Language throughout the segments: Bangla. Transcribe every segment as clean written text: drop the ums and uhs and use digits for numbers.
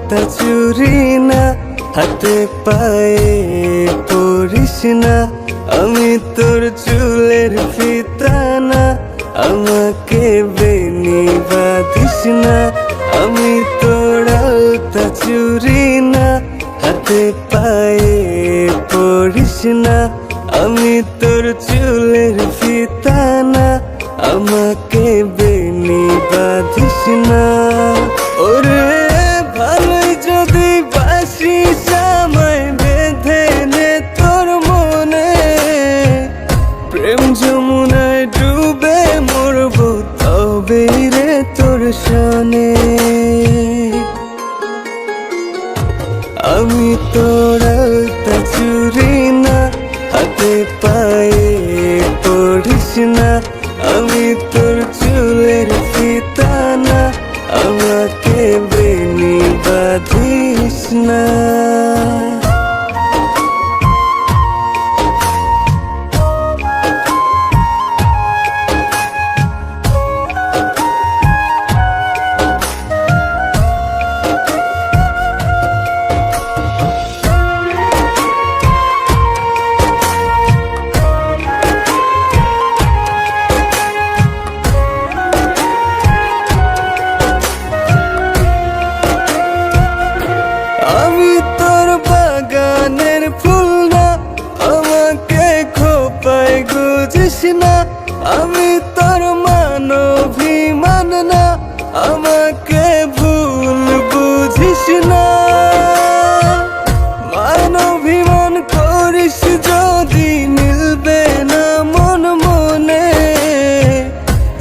আলতা চুরি না, হাতে পায়ে পরিস না। আমি তোর চুলের ফিতা না, আমাকে বেনি বাঁধিস না। আমি তোর আলতা চুরি না, হাতে পায়ে পরিস না। আমি তোর চুলের ফিতা না, আমাকে বেনি বাঁধিস না। ওরে ভালোই যদি বাসিস আমায় বেঁধে নে তোর মনে, প্রেম যমুনায় ডুবে মরবো তবে রে তোর সনে। আমি তোর আলতা চুরি না, হাতে পায়ে পড়িস না। আমি তোর চুলের ফিতা না, আমাকে বেনি বাঁধিস না। আমি তোর বাগানের ফুল না, আমাকে খোপায় গুজিস না। আমি তোর মানভিমান না, আমাকে ভুল বুঝিস না। মানভিমান করিস যদি মিলবে না মন মনে,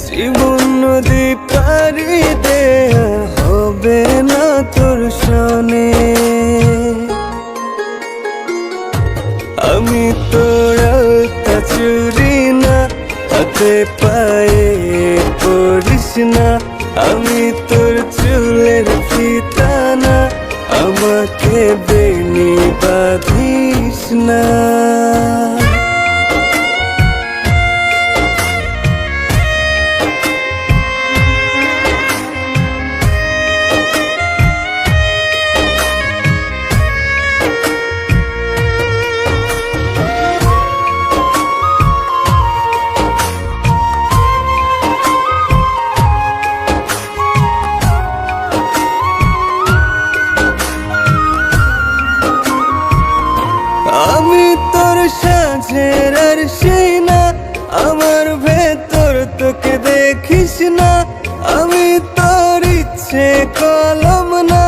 জীবন নদী পারি দেয়া হবে না তোর সনে। আমি তোর আলতা চুরি না, হাতে পায়ে পড়িস না। আমি তোর চুলের ফিতা না, আমাকে বেনি বাঁধিস না। আমি তোর সাজের আর সেই না, আমার ভেতর তোকে দেখিস না। আমি তোর ইচ্ছে কলম না,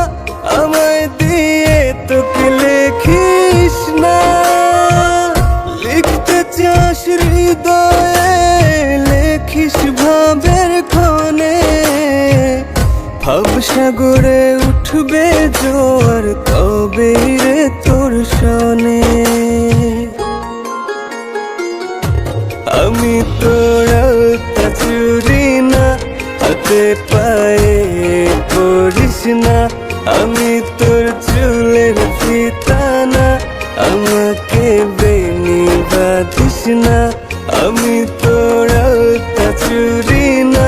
আমায় দিয়ে তোকে লেখিস না। লিখতে চাস হৃদয়ে, লেখিস ভাবের ক্ষণে। ভাবসাগরে উঠবে জোয়ার তবে রে তোর সনে। আমি তোর আলতা চুরি না, হাতে পায়ে পড়িস না। আমি তোর চুলের ফিতা না, আমাকে বেনি বাঁধিস না। আমি তোর আলতা চুরি না,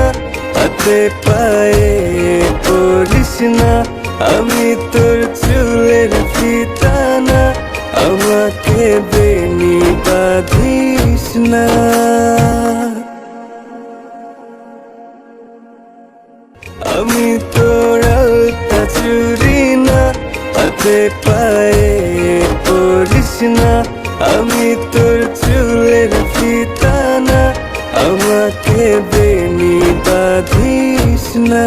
হাতে পায়ে পড়িস না। আমি তোর চুলের ফিতা না, আমাকে বেনি বাঁধিস না। আমি তোর আলতা চুরি না, হাতে পায়ে পড়িস না। আমি তোর চুলের ফিতা না, আমাকে বেনি বাঁধিস না।